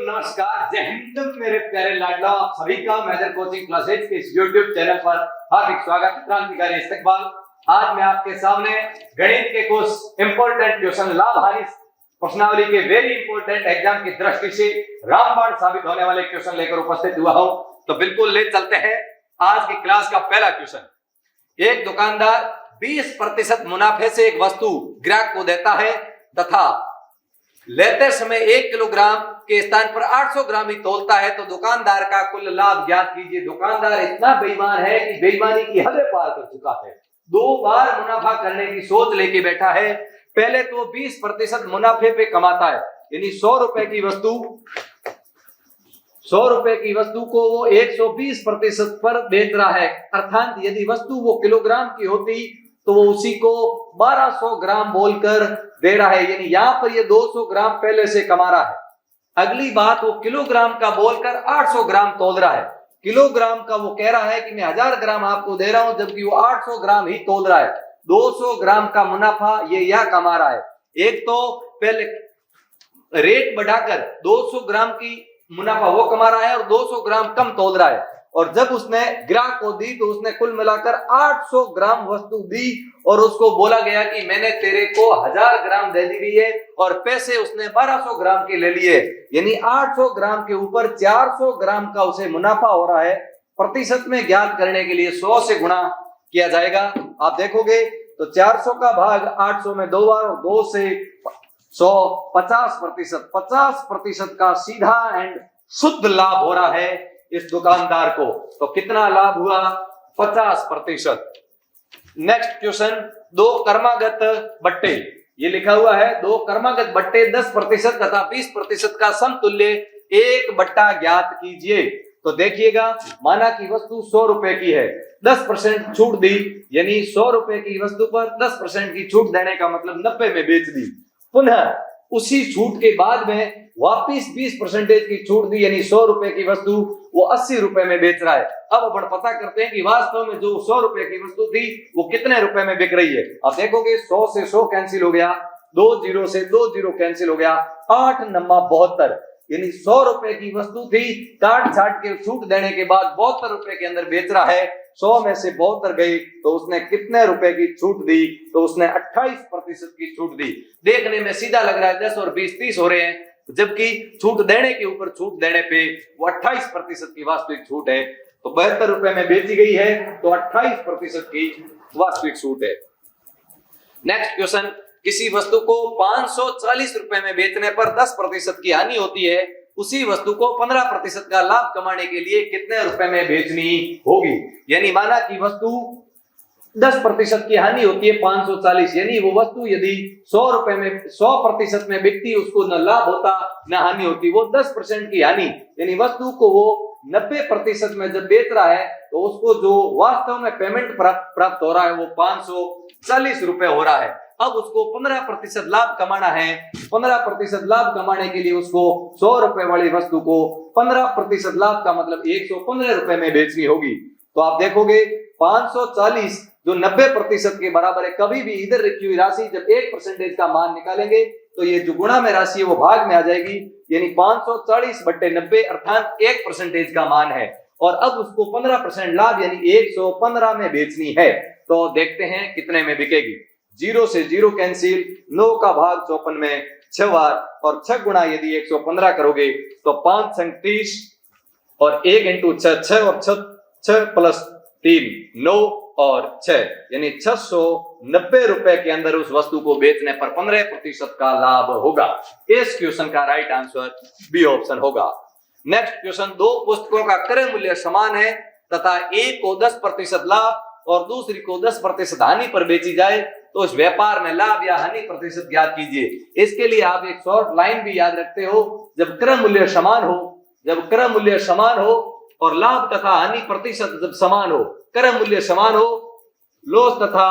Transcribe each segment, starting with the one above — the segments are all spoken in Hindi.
नमस्कार, जय हिंद मेरे प्यारे लाडला। आप सभी का मेजर कोचिंग क्लासेज के इस YouTube चैनल पर हार्दिक स्वागत। क्रांतिकारी इस्तकबाल। आज मैं आपके सामने गणित के कुछ इंपॉर्टेंट क्वेश्चन, लाभ हानि प्रश्नावली के वेरी इंपॉर्टेंट एग्जाम की दृष्टि से रामबाण साबित होने वाले क्वेश्चन लेकर उपस्थित हुआ हूं। तो बिल्कुल ले चलते हैं आज की क्लास का पहला क्वेश्चन। एक दुकानदार 20% मुनाफे से एक वस्तु ग्राहक को देता है तथा लेते समय 1 किलोग्राम के स्थान पर 800 ग्राम ही तोलता है, तो दुकानदार का कुल लाभ ज्ञात कीजिए। दुकानदार इतना बेईमान है कि बेईमानी की हदें पार कर चुका है। 2 बार मुनाफा करने की सोच लेके बैठा है। पहले तो 20% मुनाफे पे कमाता है, यानी 100 रुपए की वस्तु को वो 120% पर बेच रहा है। अर्थात यदि वस्तु वो किलोग्राम की होती तो वो उसी को 1200 ग्राम बोलकर दे रहा है, यानी यहां पर ये 200 ग्राम पहले से कमा रहा है। अगली बात, वो किलोग्राम का बोलकर 800 ग्राम तोल रहा है। किलोग्राम का वो कह रहा है कि मैं 1000 ग्राम आपको दे रहा हूं, जबकि वो 800 ग्राम ही तोल रहा है। 200 ग्राम का मुनाफा ये यह कमा रहा है। एक तो पहले रेट बढ़ाकर 200 ग्राम की मुनाफा वो कमा रहा है और 200 ग्राम कम तोल रहा है। और जब उसने ग्राहक को दी तो उसने कुल मिलाकर 800 ग्राम वस्तु दी और उसको बोला गया कि मैंने तेरे को 1000 ग्राम दे दी है और पैसे उसने 1200 ग्राम के ले लिए, यानी 800 ग्राम के ऊपर 400 ग्राम का उसे मुनाफा हो रहा है। प्रतिशत में ज्ञात करने के लिए 100 से गुणा किया जाएगा। आप देखोगे तो 400 का भाग 800 में 2 बार और 2 से 100 50% का सीधा एंड शुद्ध लाभ हो रहा है इस दुकानदार को। तो कितना लाभ हुआ? 50%। नेक्स्ट क्वेश्चन, 2 क्रमागत बट्टे, ये लिखा हुआ है 2 क्रमागत बट्टे 10% तथा 20% का समतुल्य एक बट्टा ज्ञात कीजिए। तो देखिएगा, माना कि वस्तु 100 रुपए की है, 10% छूट दी, यानी 100 रुपए की वस्तु पर 10% की छूट देने का मतलब 90 में बेच दी। पुनः उसी छूट के बाद में वापिस 20% की छूट दी, यानी 100 रुपए की वस्तु वो 80 रुपए में बेच रहा है। अब अपन पता करते हैं कि वास्तव में जो 100 रुपए की वस्तु थी वो कितने रुपए में बिक रही है। आप देखोगे 100 से 100 कैंसिल हो गया, 2 0 से 2 0 कैंसिल हो गया, 8 9 72, यानी 100 रुपए की वस्तु थी, काट छाट के छूट देने के बाद 72 रुपए के अंदर बेच रहा है। 100 में से 72 गई तो उसने कितने रुपए की छूट दी? तो उसने 28% की छूट दी। देखने में सीधा लग रहा है 10 और 20 30 हो रहे हैं, जबकि छूट देने के ऊपर छूट देने पे वो 28% की वास्तविक छूट है। तो 72 रुपए में बेची गई है तो 28% की वास्तविक छूट है। नेक्स्ट क्वेश्चन, किसी वस्तु को 540 रुपए में बेचने पर 10% की हानि होती है, उसी वस्तु को 15% का लाभ कमाने के लिए कितने रुपए में बेचनी होगी? यानी माना कि वस्तु 10% की हानि होती है 540, यानी वो वस्तु यदि 100 रुपए में 100% में बिकती, उसको न लाभ होता न हानि होती। वो 10% की हानि, यानी वस्तु को वो 90% में जब बेच रहा है तो उसको जो वास्तव में पेमेंट प्राप्त हो रहा है वो 540 रुपए हो रहा है। अब उसको 15% लाभ कमाना है। 15% लाभ कमाने के लिए उसको 100 रुपए वाली वस्तु को 15% लाभ का मतलब 115 रुपए में बेचनी होगी। तो आप देखोगे 540 जो 90% के बराबर है, कभी भी इधर रखी हुई राशि जब 1% का मान निकालेंगे तो ये जो गुणा में राशि है वो भाग में आ जाएगी, यानी 540 बट्टे 90 अर्थात 1% का मान है। और अब उसको 15% लाभ यानी 115 में बेचनी है। तो देखते हैं कितने में बिकेगी। 0 से 0 कैंसिल, 9 का भाग 54 में 6 बार और 6 गुणा यदि 115 करोगे तो 5 संग 30 और 1 इंटू 6 6 और 6 प्लस 3 9 और 6, यानी 690 रुपए के अंदर उस वस्तु को बेचने पर 15% का लाभ होगा। इस क्वेश्चन का राइट आंसर बी ऑप्शन होगा। नेक्स्ट क्वेश्चन, 2 पुस्तकों का क्रय मूल्य समान है तथा एक को 10% लाभ और दूसरी को 10% हानि पर बेची जाए, तो इस व्यापार में लाभ या हानि प्रतिशत ज्ञात कीजिए। इसके लिए आप एक शॉर्ट लाइन भी याद रखते हो, जब क्रय मूल्य समान हो और लाभ तथा हानि प्रतिशत जब समान हो, क्रय मूल्य समान हो, लॉस तथा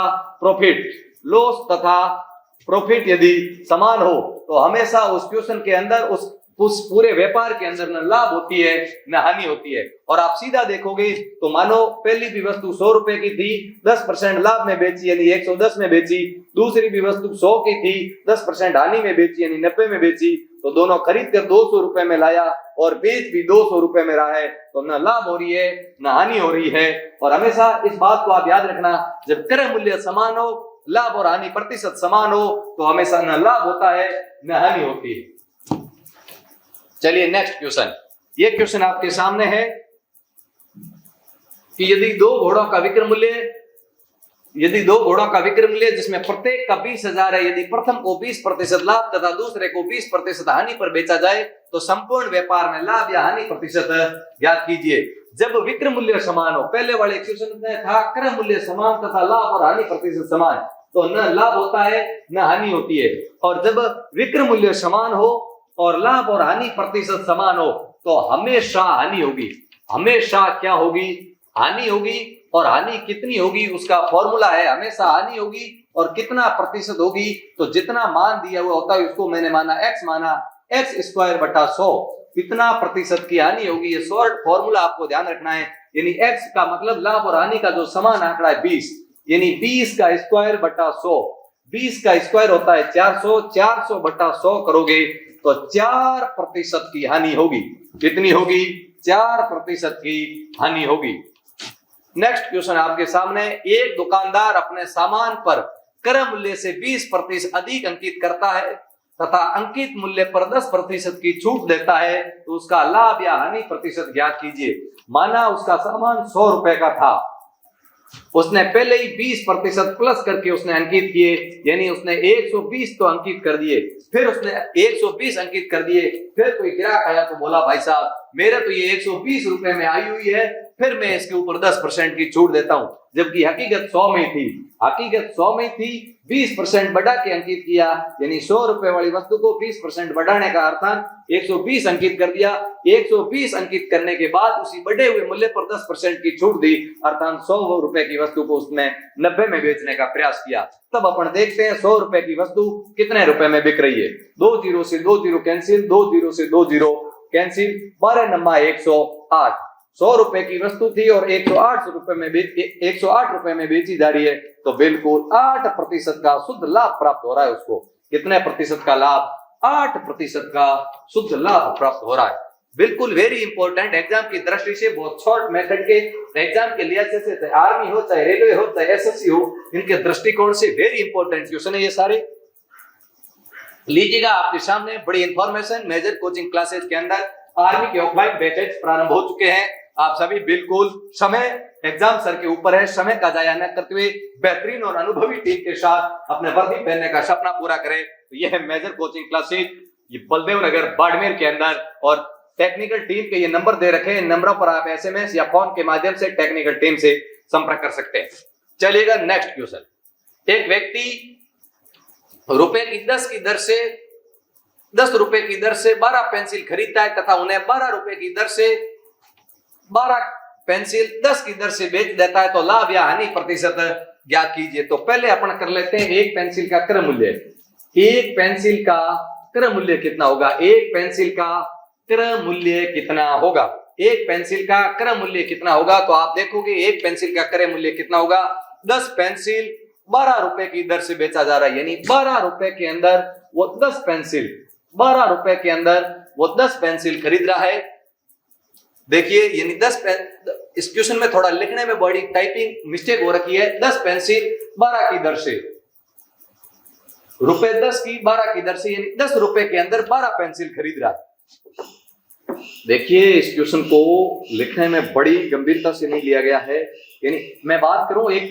प्रॉफिट यदि समान हो, तो हमेशा उस क्वेश्चन के अंदर उस उस पूरे व्यापार के अंदर न लाभ होती है न हानि होती है। और आप सीधा देखोगे तो मानो पहली भी वस्तु 100 रुपए की थी, 10% लाभ में बेची यानी 110 में बेची, दूसरी भी वस्तु 100 की थी, 10% हानि में बेची यानी 90 में बेची, तो दोनों खरीद कर 200 रुपए में लाया और बेच भी 200 रुपए में रहा है, तो न लाभ हो रही है न हानि हो रही है। और हमेशा इस बात को आप याद रखना, जब क्रय मूल्य समान हो, लाभ और हानि प्रतिशत समान हो, तो हमेशा न लाभ होता है न हानि होती है। चलिए नेक्स्ट क्वेश्चन। ये क्वेश्चन आपके सामने है कि यदि दो घोड़ों का विक्रय मूल्य जिसमें प्रत्येक का 20,000 है, यदि प्रथम को 20% लाभ तथा दूसरे को 20% हानि पर बेचा जाए तो संपूर्ण व्यापार में लाभ या हानि प्रतिशत ज्ञात कीजिए। जब विक्रय मूल्य समान हो, पहले वाले क्वेश्चन में था क्रय मूल्य समान तथा लाभ और हानि प्रतिशत समान, तो न लाभ होता है न हानि होती है। और जब विक्रय मूल्य समान हो और लाभ और हानि प्रतिशत समान हो तो हमेशा हानि होगी। हमेशा क्या होगी? हानि होगी। और हानि कितनी होगी उसका फॉर्मूला है, हमेशा हानि होगी और कितना प्रतिशत होगी, तो जितना मान दिया हुआ होता है उसको मैंने माना x, माना x²/100, कितना प्रतिशत की हानि होगी, ये शॉर्ट फॉर्मूला आपको ध्यान रखना है। यानी x का मतलब लाभ और हानि का जो समान आंकड़ा है 20, यानी 20 का स्क्वायर/100, 20 का स्क्वायर होता है 400, 400/100 करोगे तो 4% की हानि होगी। कितनी होगी? 4% की हानि होगी। नेक्स्ट क्वेश्चन आपके सामने, एक दुकानदार अपने सामान पर क्रय मूल्य से 20% अधिक अंकित करता है तथा अंकित मूल्य पर 10% की छूट देता है, तो उसका लाभ या हानि प्रतिशत ज्ञात कीजिए। माना उसका सामान 100 रुपए का था, उसने पहले ही 20% प्लस करके उसने अंकित किए, यानी उसने 120 तो अंकित कर दिए, फिर उसने 120 अंकित कर दिए, फिर कोई ग्राहक आया तो बोला भाई साहब मेरा तो ये 120 रुपए में आई हुई है, फिर मैं इसके ऊपर 10% की छूट देता हूं, जबकि हकीकत 100 में थी। हकीकत 100 में थी, 20% बढ़ा के अंकित किया, यानी 100 रुपए वाली वस्तु को 20% बढ़ाने का अर्थ 120 अंकित कर दिया। 120 अंकित करने के बाद उसी बढ़े हुए मूल्य पर 10% की छूट दी, अर्थात 100 रुपए की वस्तु को उसने 90 में बेचने का प्रयास किया। तब अपन देखते हैं 100 रुपए की वस्तु कितने रुपए में बिक रही है। 2 जीरो से 2 जीरो कैंसिल, 2 जीरो से 2 जीरो कैंसिल, 12 नंबर 108। 100 रुपए की वस्तु थी और 108 रुपए में बेची जा रही है, तो बिल्कुल 8% का शुद्ध लाभ प्राप्त हो रहा है उसको। कितने प्रतिशत का लाभ? 8% का शुद्ध लाभ प्राप्त हो रहा है। बिल्कुल वेरी इंपॉर्टेंट, एग्जाम की दृष्टि से बहुत शॉर्ट मेथड के एग्जाम के लिए, चाहे आर्मी हो, चाहे रेलवे हो, चाहे एसएससी हो, इनके दृष्टिकोण से वेरी इंपॉर्टेंट क्वेश्चन है ये सारे। लीजिएगा आपके सामने बड़ी इंफॉर्मेशन। मेजर कोचिंग क्लासेस के अंदर आर्मी के ऑफलाइन बैचेज प्रारंभ हो चुके हैं। आप सभी बिल्कुल समय एग्जाम सर के ऊपर है, समय का जाया न करते हुए बेहतरीन और अनुभवी टीम के साथ अपने वर्दी पहनने का सपना पूरा करें। तो यह है मेजर कोचिंग क्लासेस, ये बलदेव नगर बाड़मेर के अंदर, और टेक्निकल टीम के ये नंबर दे रखे हैं, नंबरों पर आप एसएमएस या फोन के माध्यम से टेक्निकल टीम से संपर्क कर सकते हैं। चलिएगा नेक्स्ट क्वेश्चन। एक व्यक्ति रुपए की 10 रुपए की दर से 12 पेंसिल खरीदता है तथा उन्हें 12 रुपए की दर से 12 पेंसिल 10 की दर से बेच देता है, तो लाभ या हानि प्रतिशत ज्ञात कीजिए। तो पहले अपन कर लेते हैं एक पेंसिल का क्रय मूल्य। एक पेंसिल का क्रय मूल्य कितना होगा? एक पेंसिल का क्रय मूल्य कितना होगा? एक पेंसिल का क्रय मूल्य कितना होगा? तो आप देखोगे एक पेंसिल का क्रय मूल्य कितना होगा? 10 पेंसिल 12 रुपए की दर से बेचा जा रहा है, यानी 12 रुपए के अंदर वो 10 पेंसिल 12 रुपए के अंदर वो 10 पेंसिल खरीद रहा है। देखिए, यानी 10 इस क्वेश्चन में थोड़ा लिखने में बड़ी टाइपिंग मिस्टेक हो रखी है। 10 पेंसिल 12 की दर से, रुपए 10 की 12 की दर से, यानी 10 रुपए के अंदर 12 पेंसिल खरीद रहा है। देखिए, इस क्वेश्चन को लिखने में बड़ी गंभीरता से नहीं लिया गया है। यानी मैं बात करूं एक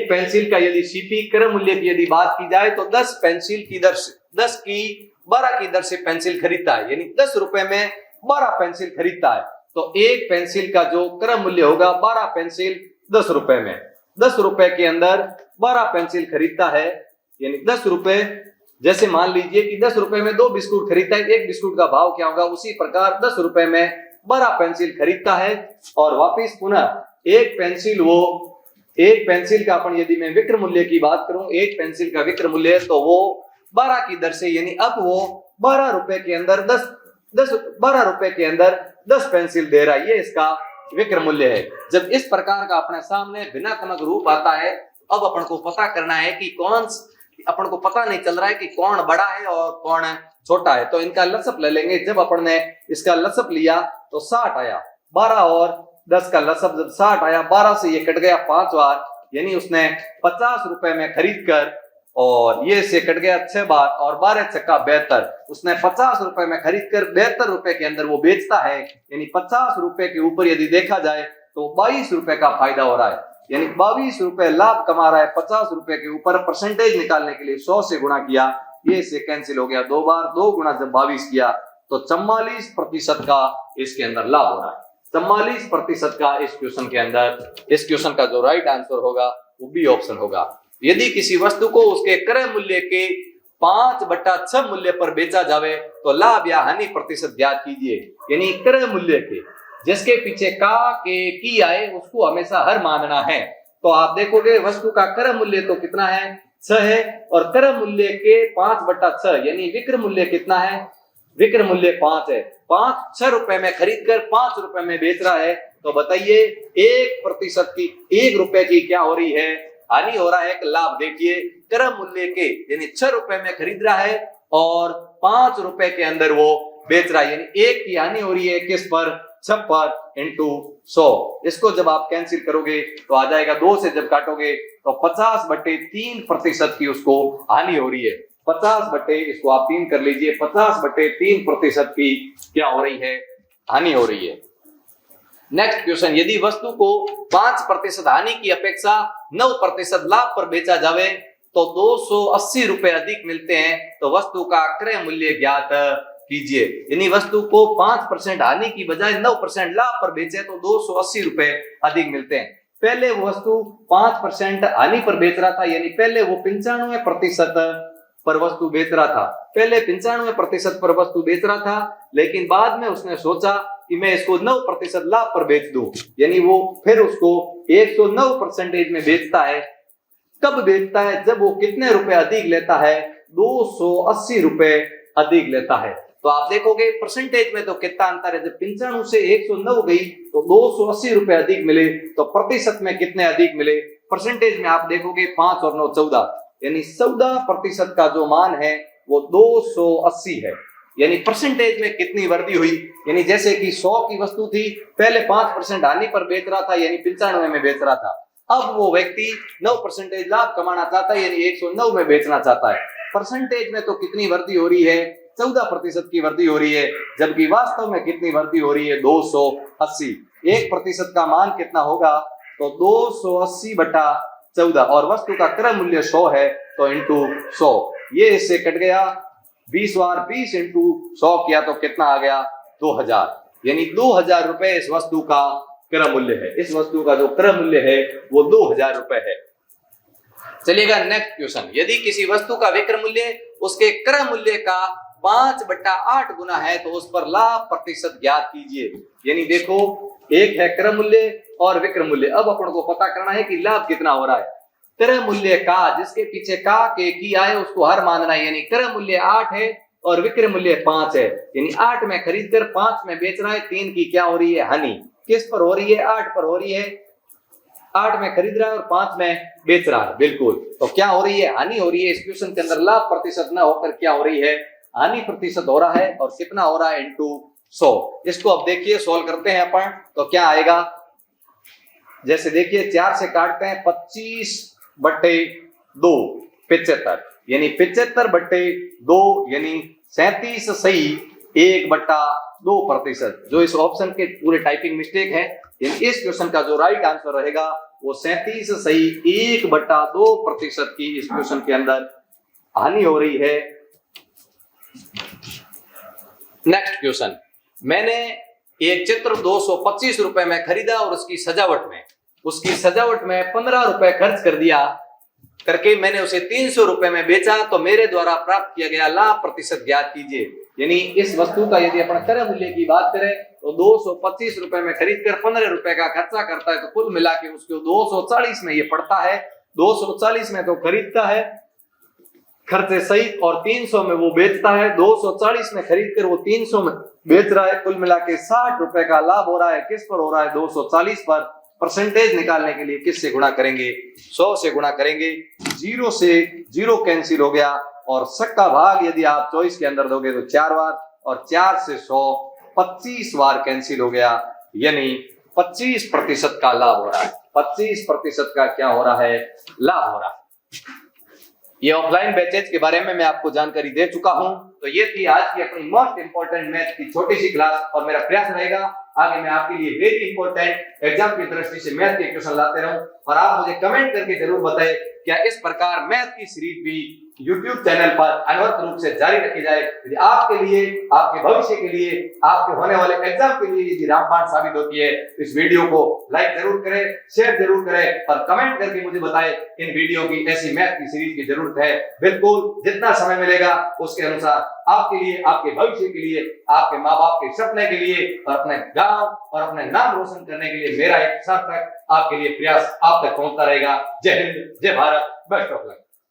पेंसिल का यदि सीपी क्रय मूल्य की यदि बात की जाए तो 10 पेंसिल की दर से 10 की 12 की दर से पेंसिल खरीदता है, यानी 10 रुपए में 12 पेंसिल खरीदता है। तो एक पेंसिल का जो क्रय मूल्य होगा 12 पेंसिल 10 रुपए में, 10 रुपए के अंदर 12 पेंसिल खरीदता है, यानी 10 रुपए। जैसे मान लीजिए कि 10 रुपए में 2 बिस्कुट खरीदता है, एक बिस्कुट का भाव क्या होगा? उसी प्रकार 10 रुपए में 12 पेंसिल खरीदता है। और वापिस पुनः एक पेंसिल का अपन यदि मैं विक्रय मूल्य की बात करूं, एक पेंसिल का विक्रय मूल्य तो वो 12 की दर से, यानी अब वो 12 रुपए के अंदर 12 रुपए के अंदर 10 पेंसिल दे रहा है। ये इसका विक्रय मूल्य है। जब इस प्रकार का अपने सामने भिन्नात्मक रूप आता है, अब अपन को पता करना है कि अपन को पता नहीं चल रहा है कि कौन बड़ा है और कौन छोटा है, तो इनका लसअप ले लेंगे। जब अपन ने इसका लसअप लिया तो 60 आया, 12 और 10 का लसअप जब 60 आया, 12 से ये कट गया 5 बार, यानी उसने 50 रुपए में खरीद कर, और ये से कट गया 6 बार और 12 छक्का 72, उसने 50 रुपए में खरीद कर 72 रुपए के अंदर वो बेचता है। यानी 50 रुपए के ऊपर यदि देखा जाए तो 22 रुपए का फायदा हो रहा है, यानी 22 रुपए लाभ कमा रहा है 50 रुपए के ऊपर। परसेंटेज निकालने के लिए 100 से गुणा किया, ये से कैंसिल हो गया 2 बार, 2 गुणा जब 22 किया तो 44% का इसके अंदर लाभ हो रहा है। 44% का इस क्वेश्चन के अंदर, इस क्वेश्चन का जो राइट आंसर होगा वो बी ऑप्शन होगा। यदि किसी वस्तु को उसके क्रय मूल्य के 5/6 मूल्य पर बेचा जावे तो लाभ या हानि प्रतिशत ज्ञात कीजिए। यानी क्रय मूल्य के जिसके पीछे का के की आए उसको हमेशा हर मानना है। तो आप देखोगे वस्तु का क्रय मूल्य तो कितना है, 6 है, और क्रय मूल्य के 5/6 यानी विक्रय मूल्य कितना है, विक्रय मूल्य 5 है। 6 रुपए में खरीद कर 5 रुपए में बेच रहा है, तो बताइए 1% की, 1 रुपए की क्या हो रही है, हानि हो रहा है कि लाभ। देखिए क्रय मूल्य के यानी 6 रुपए में खरीद रहा है और 5 रुपए के अंदर वो बेच रहा है, यानी 1 की हानि हो रही है किस पर, 6 पर इंटू 100। इसको जब आप कैंसिल करोगे तो आ जाएगा, 2 से जब काटोगे तो 50/3% की उसको हानि हो रही है। 50 इसको आप 3 कर लीजिए, 50/3% की क्या हो रही है, हानि हो रही है। नेक्स्ट क्वेश्चन, यदि वस्तु को 5% हानि की अपेक्षा 9% लाभ पर बेचा जावे तो 280 रुपए अधिक मिलते हैं, तो वस्तु का क्रय मूल्य ज्ञात कीजिए। यानी वस्तु को 5% हानि की बजाय 9% लाभ पर बेचे तो 280 रुपए अधिक मिलते हैं। पहले वो वस्तु 5% हानि पर बेच रहा था, यानी पहले वो 95% पर वस्तु बेच रहा था, पहले 95% पर वस्तु बेच रहा था, लेकिन बाद में उसने सोचा कि मैं इसको 9% लाभ पर बेच दूं, यानी वो फिर उसको 109% में बेचता है। कब बेचता है, जब वो कितने रुपए अधिक लेता है, 280 रुपए अधिक लेता है। तो आप देखोगे परसेंटेज में तो कितना अंतर है, जब 95 से 109 गई तो 280 रुपए अधिक मिले, तो प्रतिशत में कितने अधिक मिले, परसेंटेज में आप देखोगे 5 और 9 14, यानी 14% का जो मान है वो 280 है। यानी परसेंटेज में कितनी वृद्धि हुई, यानी जैसे कि 100 की वस्तु थी, पहले 5% हानि पर बेच रहा था, यानी 95 में बेच रहा था, अब वो व्यक्ति 9% लाभ कमाना चाहता है, यानी 109 में बेचना चाहता है। परसेंटेज में तो कितनी वृद्धि हो रही है, 14% की वृद्धि हो रही है, जबकि वास्तव में कितनी वृद्धि हो रही है, 280। 1% का मान कितना होगा, तो 280/14, और वस्तु का क्रय मूल्य 100 है तो इंटू 100, ये इससे कट गया 20 बार, 20 इंटू 100 किया तो कितना आ गया, 2000, यानी 2000 रुपए इस वस्तु का क्रय मूल्य है। इस वस्तु का जो क्रय मूल्य है वो 2000 रुपए है। चलिएगा नेक्स्ट क्वेश्चन, यदि किसी वस्तु का विक्रय मूल्य उसके क्रय मूल्य का 5/8 गुना है तो उस पर लाभ प्रतिशत ज्ञात कीजिए। यानी देखो एक है क्रय मूल्य और विक्रय मूल्य, अब अपन को पता करना है कि लाभ कितना हो रहा है। क्रय मूल्य का जिसके पीछे का के की आए उसको हर मानना है, यानी क्रय मूल्य 8 है और विक्रय मूल्य 5 है, यानी 8 में खरीद कर 5 में बेच रहा है, 3 की क्या हो रही है, हानि किस पर हो रही है, 8 पर हो रही है, 8 में खरीद रहा है और 5 में बेच रहा है, बिल्कुल। तो क्या हो रही है, हानि हो रही है। इस क्वेश्चन के अंदर लाभ प्रतिशत न होकर क्या हो रही है, हानि प्रतिशत हो रहा है, और कितना हो रहा है, इंटू 100। इसको अब देखिए सोल्व करते हैं अपन, तो क्या आएगा, जैसे देखिए 4 से काटते हैं, 25/2 75, यानी 75/2 यानी 37 सही 1/2%। जो इस ऑप्शन के पूरे टाइपिंग मिस्टेक है, यानी इस क्वेश्चन का जो राइट आंसर रहेगा वो 37 सही 1/2% की इस क्वेश्चन के अंदर हानि हो रही है। नेक्स्ट क्वेश्चन, मैंने एक चित्र 225 रुपए में खरीदा और उसकी सजावट में 15 रुपए खर्च कर दिया करके मैंने उसे 300 रुपए में बेचा, तो मेरे द्वारा प्राप्त किया गया लाभ प्रतिशत ज्ञात कीजिए। यानी इस वस्तु का यदि अपन क्रय मूल्य की बात करें तो 225 रुपए में खरीद कर 15 रुपए का खर्चा करता है, तो कुल मिला के उसको 240 में ये पड़ता है, 240 में तो खरीदता है खर्चे सहित और 300 में वो बेचता है, 240 में खरीद कर वो 300 में बेच रहा है, कुल मिला के 60 रुपए का लाभ हो रहा है। किस पर हो रहा है? 240 पर। परसेंटेज निकालने के लिए किससे गुणा करेंगे? 100 से गुणा करेंगे। 0 से 0 कैंसिल हो गया और 100 का भाग यदि आप 24 के अंदर दोगे तो 4 बार, और 4 से 100 25 बार कैंसिल हो गया, यानी 25% का लाभ हो रहा है। 25% का क्या हो रहा है? लाभ हो रहा है। ये ऑफलाइन बैचेज के बारे में मैं आपको जानकारी दे चुका हूं। तो ये थी आज की अपनी मोस्ट इंपोर्टेंट मैथ की छोटी सी क्लास, और मेरा प्रयास रहेगा आगे मैं आपके लिए वेरी इंपॉर्टेंट एग्जाम की दृष्टि से मैथ के क्वेश्चन लाते रहूं। और आप मुझे कमेंट करके जरूर बताएं क्या इस प्रकार मैथ की सीरीज भी YouTube चैनल पर अनवरत रूप से जारी रखी जाए। यदि आपके लिए, आपके भविष्य के लिए, आपके होने वाले एग्जाम के लिए यदि रामबाण साबित होती है तो इस वीडियो को लाइक जरूर करें, शेयर जरूर करें और कमेंट करके मुझे बताएं इन वीडियो की ऐसी मैथ की सीरीज की जरूरत है। बिल्कुल जितना समय मिलेगा उसके अनुसार आपके लिए, आपके भविष्य के लिए, आपके माँ बाप के सपने के लिए और अपने गांव और अपने नाम रोशन करने के लिए मेरा एक सार्थक आपके लिए प्रयास आप तक पहुंचता रहेगा। जय हिंद, जय भारत, बेस्ट ऑफ लक।